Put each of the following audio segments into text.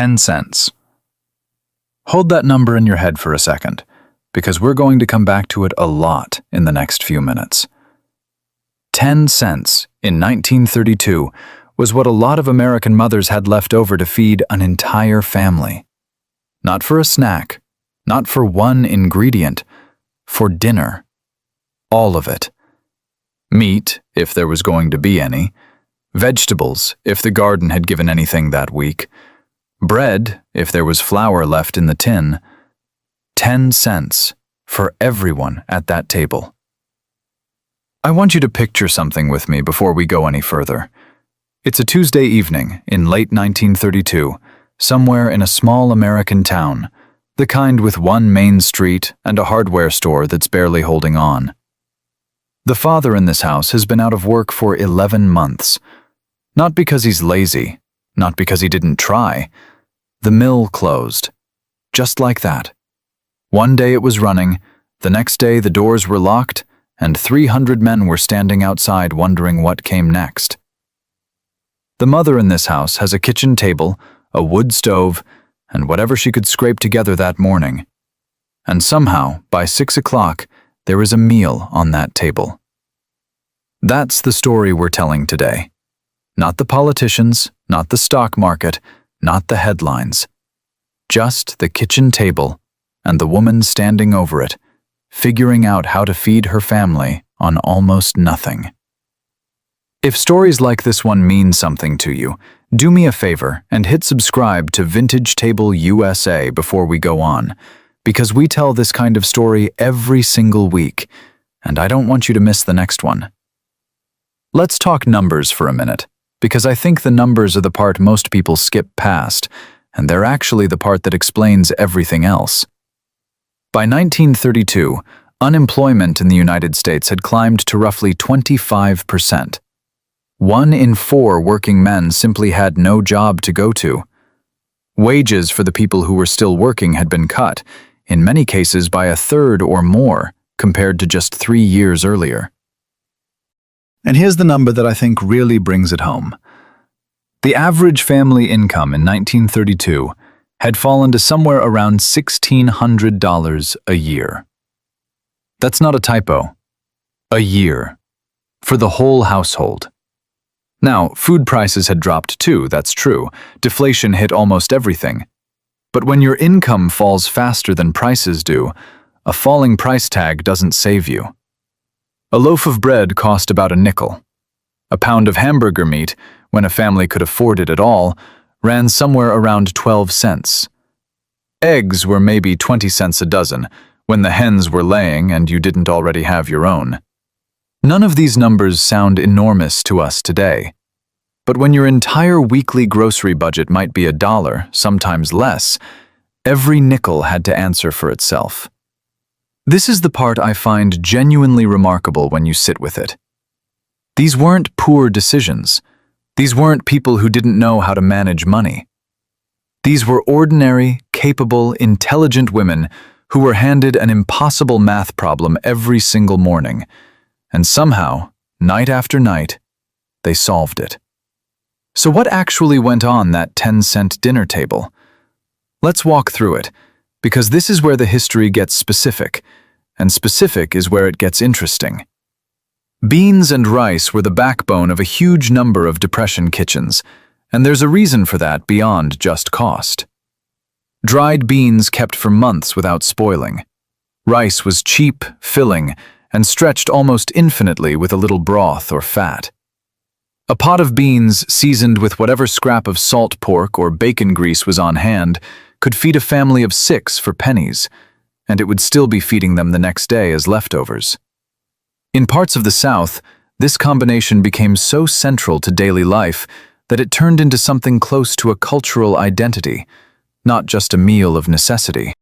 10 cents. Hold that number in your head for a second, because we're going to come back to it a lot in the next few minutes. 10 cents in 1932 was what a lot of American mothers had left over to feed an entire family. Not for a snack, not for one ingredient, for dinner. All of it. Meat, if there was going to be any. Vegetables, if the garden had given anything that week. Bread, if there was flour left in the tin. 10 cents for everyone at that table. I want you to picture something with me before we go any further. It's a Tuesday evening in late 1932, somewhere in a small American town, the kind with one main street and a hardware store that's barely holding on. The father in this house has been out of work for 11 months. Not because he's lazy, not because he didn't try. The mill closed. Just like that. One day it was running, the next day the doors were locked, and 300 men were standing outside wondering what came next. The mother in this house has a kitchen table, a wood stove, and whatever she could scrape together that morning. And somehow, by 6 o'clock, there is a meal on that table. That's the story we're telling today. Not the politicians, not the stock market, not the headlines. Just the kitchen table and the woman standing over it, figuring out how to feed her family on almost nothing. If stories like this one mean something to you, do me a favor and hit subscribe to Vintage Table USA before we go on, because we tell this kind of story every single week, and I don't want you to miss the next one. Let's talk numbers for a minute, because I think the numbers are the part most people skip past, and they're actually the part that explains everything else. By 1932, unemployment in the United States had climbed to roughly 25%. 1 in 4 working men simply had no job to go to. Wages for the people who were still working had been cut, in many cases by a third or more, compared to just 3 years earlier. And here's the number that I think really brings it home. The average family income in 1932 had fallen to somewhere around $1,600 a year. That's not a typo. A year. For the whole household. Now, food prices had dropped too, that's true. Deflation hit almost everything. But when your income falls faster than prices do, a falling price tag doesn't save you. A loaf of bread cost about a nickel. A pound of hamburger meat, when a family could afford it at all, ran somewhere around 12 cents. Eggs were maybe 20 cents a dozen, when the hens were laying and you didn't already have your own. None of these numbers sound enormous to us today. But when your entire weekly grocery budget might be $1, sometimes less, every nickel had to answer for itself. This is the part I find genuinely remarkable when you sit with it. These weren't poor decisions. These weren't people who didn't know how to manage money. These were ordinary, capable, intelligent women who were handed an impossible math problem every single morning, and somehow, night after night, they solved it. So what actually went on that 10-cent dinner table? Let's walk through it, because this is where the history gets specific, and specific is where it gets interesting. Beans and rice were the backbone of a huge number of Depression kitchens, and there's a reason for that beyond just cost. Dried beans kept for months without spoiling. Rice was cheap, filling, and stretched almost infinitely with a little broth or fat. A pot of beans seasoned with whatever scrap of salt pork or bacon grease was on hand could feed a family of 6 for pennies, and it would still be feeding them the next day as leftovers. In parts of the South, this combination became so central to daily life that it turned into something close to a cultural identity, not just a meal of necessity.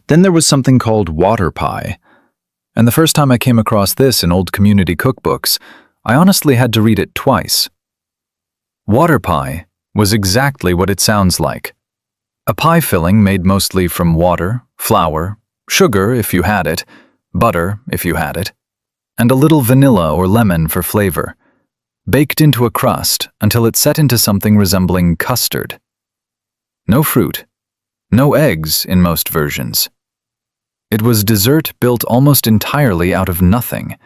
Then there was something called water pie. And the first time I came across this in old community cookbooks, I honestly had to read it twice. Water pie was exactly what it sounds like. A pie filling made mostly from water, flour, sugar if you had it, butter if you had it, and a little vanilla or lemon for flavor, baked into a crust until it set into something resembling custard. No fruit. No eggs in most versions. It was dessert built almost entirely out of nothing,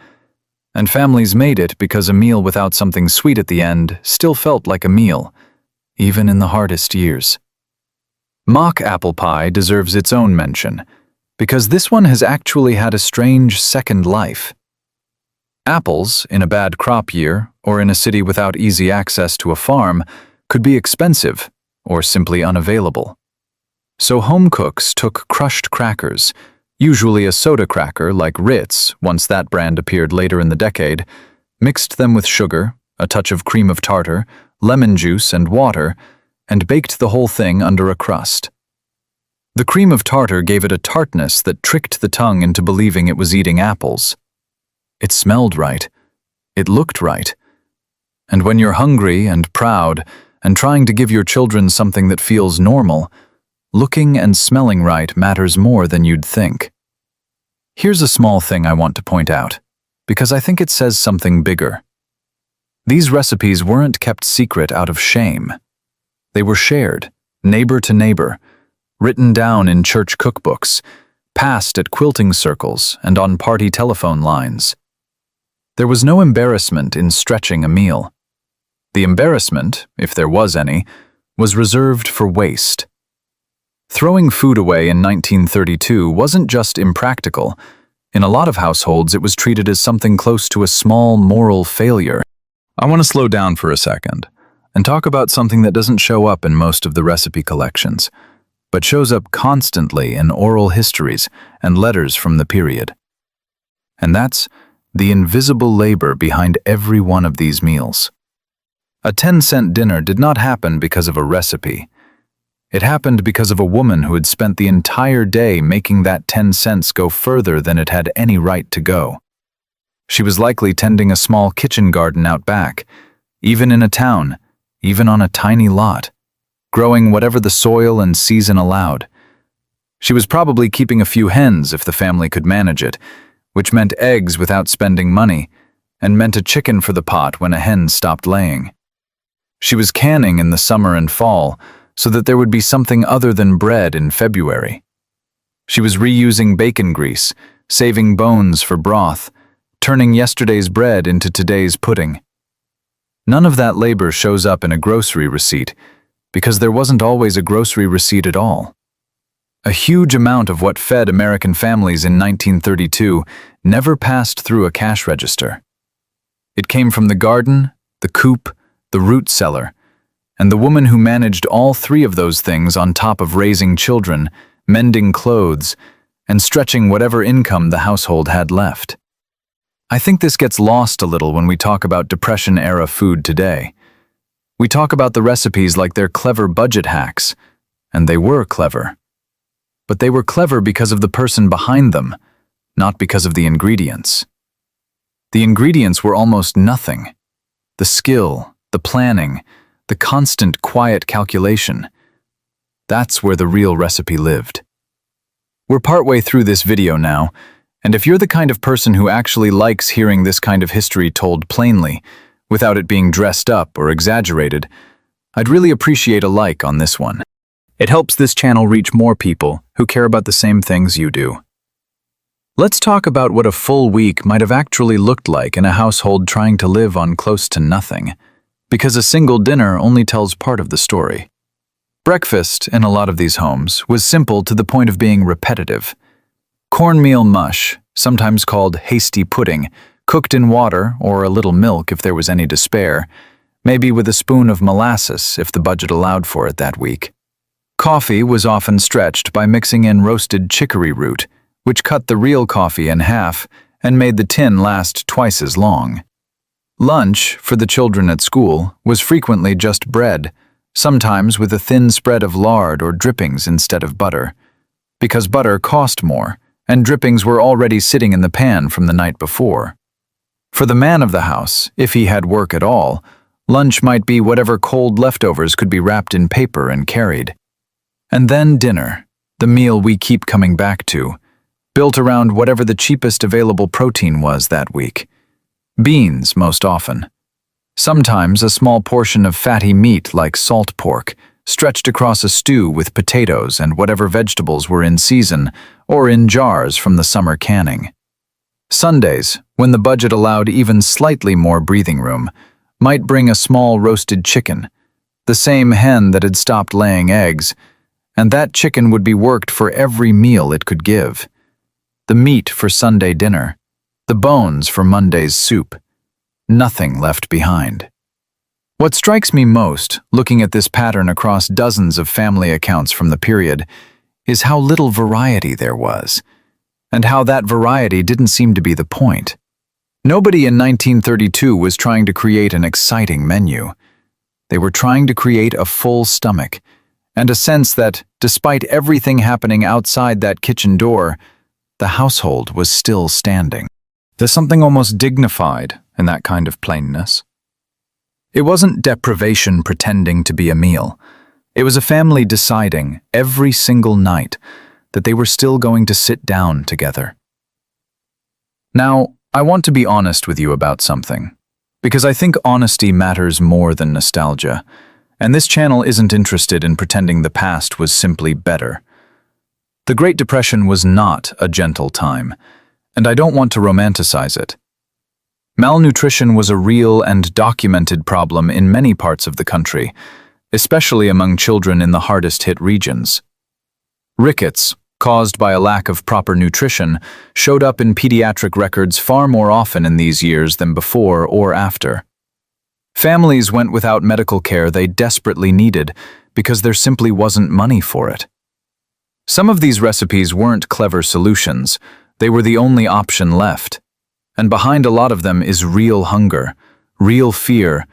and families made it because a meal without something sweet at the end still felt like a meal, even in the hardest years. Mock apple pie deserves its own mention, because this one has actually had a strange second life. Apples, in a bad crop year, or in a city without easy access to a farm, could be expensive or simply unavailable. So home cooks took crushed crackers, usually a soda cracker like Ritz, once that brand appeared later in the decade, mixed them with sugar, a touch of cream of tartar, lemon juice, and water, and baked the whole thing under a crust. The cream of tartar gave it a tartness that tricked the tongue into believing it was eating apples. It smelled right. It looked right. And when you're hungry and proud and trying to give your children something that feels normal, looking and smelling right matters more than you'd think. Here's a small thing I want to point out, because I think it says something bigger. These recipes weren't kept secret out of shame. They were shared, neighbor to neighbor, written down in church cookbooks, passed at quilting circles and on party telephone lines. There was no embarrassment in stretching a meal. The embarrassment, if there was any, was reserved for waste. Throwing food away in 1932 wasn't just impractical. In a lot of households, it was treated as something close to a small moral failure. I want to slow down for a second and talk about something that doesn't show up in most of the recipe collections, but shows up constantly in oral histories and letters from the period. And that's the invisible labor behind every one of these meals. A 10-cent dinner did not happen because of a recipe. It happened because of a woman who had spent the entire day making that 10 cents go further than it had any right to go. She was likely tending a small kitchen garden out back, even in a town, even on a tiny lot, growing whatever the soil and season allowed. She was probably keeping a few hens if the family could manage it, which meant eggs without spending money, and meant a chicken for the pot when a hen stopped laying. She was canning in the summer and fall, so that there would be something other than bread in February. She was reusing bacon grease, saving bones for broth, turning yesterday's bread into today's pudding. None of that labor shows up in a grocery receipt, because there wasn't always a grocery receipt at all. A huge amount of what fed American families in 1932 never passed through a cash register. It came from the garden, the coop, the root cellar, and the woman who managed all three of those things on top of raising children, mending clothes, and stretching whatever income the household had left. I think this gets lost a little when we talk about Depression-era food today. We talk about the recipes like they're clever budget hacks, and they were clever. But they were clever because of the person behind them, not because of the ingredients. The ingredients were almost nothing. The skill, the planning, the constant quiet calculation. That's where the real recipe lived. We're partway through this video now, and if you're the kind of person who actually likes hearing this kind of history told plainly, without it being dressed up or exaggerated, I'd really appreciate a like on this one. It helps this channel reach more people who care about the same things you do. Let's talk about what a full week might have actually looked like in a household trying to live on close to nothing, because a single dinner only tells part of the story. Breakfast, in a lot of these homes, was simple to the point of being repetitive. Cornmeal mush, sometimes called hasty pudding, cooked in water or a little milk if there was any to spare, maybe with a spoon of molasses if the budget allowed for it that week. Coffee was often stretched by mixing in roasted chicory root, which cut the real coffee in half and made the tin last twice as long. Lunch, for the children at school, was frequently just bread, sometimes with a thin spread of lard or drippings instead of butter, because butter cost more, and drippings were already sitting in the pan from the night before. For the man of the house, if he had work at all, lunch might be whatever cold leftovers could be wrapped in paper and carried. And then dinner, the meal we keep coming back to, built around whatever the cheapest available protein was that week. Beans, most often. Sometimes a small portion of fatty meat like salt pork, stretched across a stew with potatoes and whatever vegetables were in season or in jars from the summer canning. Sundays, when the budget allowed even slightly more breathing room, might bring a small roasted chicken, the same hen that had stopped laying eggs, and that chicken would be worked for every meal it could give. The meat for Sunday dinner, the bones for Monday's soup. Nothing left behind. What strikes me most, looking at this pattern across dozens of family accounts from the period, is how little variety there was, and how that variety didn't seem to be the point. Nobody in 1932 was trying to create an exciting menu. They were trying to create a full stomach, and a sense that, despite everything happening outside that kitchen door, the household was still standing. There's something almost dignified in that kind of plainness. It wasn't deprivation pretending to be a meal. It was a family deciding, every single night, that they were still going to sit down together. Now, I want to be honest with you about something, because I think honesty matters more than nostalgia, and this channel isn't interested in pretending the past was simply better. The Great Depression was not a gentle time, and I don't want to romanticize it. Malnutrition was a real and documented problem in many parts of the country, especially among children in the hardest-hit regions. Rickets, caused by a lack of proper nutrition, showed up in pediatric records far more often in these years than before or after. Families went without medical care they desperately needed because there simply wasn't money for it. Some of these recipes weren't clever solutions, they were the only option left. And behind a lot of them is real hunger, real fear,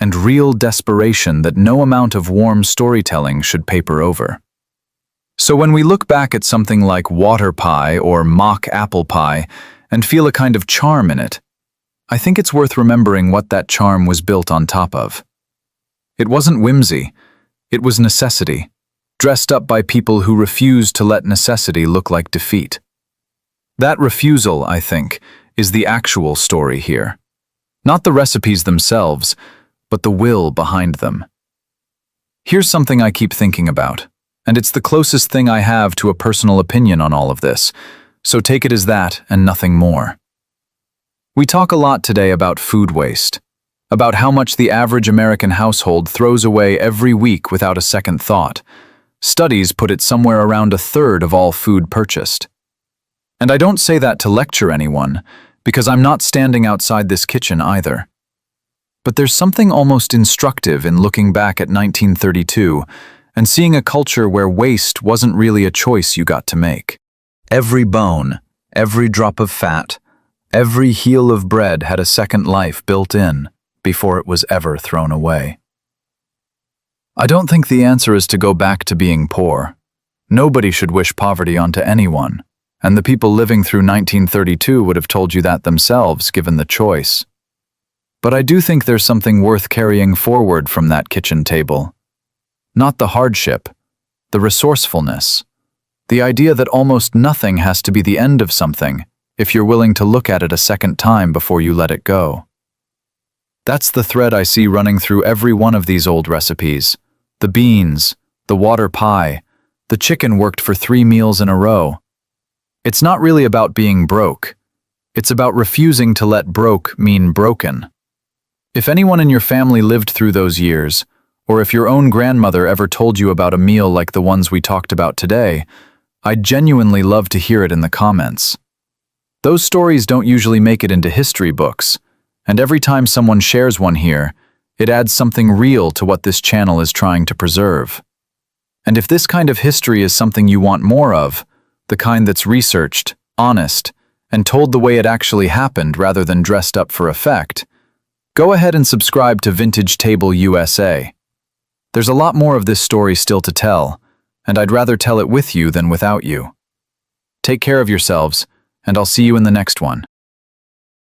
and real desperation that no amount of warm storytelling should paper over. So when we look back at something like water pie or mock apple pie and feel a kind of charm in it, I think it's worth remembering what that charm was built on top of. It wasn't whimsy, it was necessity, dressed up by people who refused to let necessity look like defeat. That refusal, I think, is the actual story here. Not the recipes themselves, but the will behind them. Here's something I keep thinking about, and it's the closest thing I have to a personal opinion on all of this, so take it as that and nothing more. We talk a lot today about food waste, about how much the average American household throws away every week without a second thought. Studies put it somewhere around 1/3 of all food purchased. And I don't say that to lecture anyone, because I'm not standing outside this kitchen either. But there's something almost instructive in looking back at 1932 and seeing a culture where waste wasn't really a choice you got to make. Every bone, every drop of fat, every heel of bread had a second life built in before it was ever thrown away. I don't think the answer is to go back to being poor. Nobody should wish poverty onto anyone, and the people living through 1932 would have told you that themselves, given the choice. But I do think there's something worth carrying forward from that kitchen table. Not the hardship, the resourcefulness, the idea that almost nothing has to be the end of something if you're willing to look at it a second time before you let it go. That's the thread I see running through every one of these old recipes. The beans, the water pie, the chicken worked for 3 meals in a row. It's not really about being broke. It's about refusing to let broke mean broken. If anyone in your family lived through those years, or if your own grandmother ever told you about a meal like the ones we talked about today, I'd genuinely love to hear it in the comments. Those stories don't usually make it into history books, and every time someone shares one here, it adds something real to what this channel is trying to preserve. And if this kind of history is something you want more of, the kind that's researched, honest, and told the way it actually happened rather than dressed up for effect, go ahead and subscribe to Vintage Table USA. There's a lot more of this story still to tell, and I'd rather tell it with you than without you. Take care of yourselves, and I'll see you in the next one.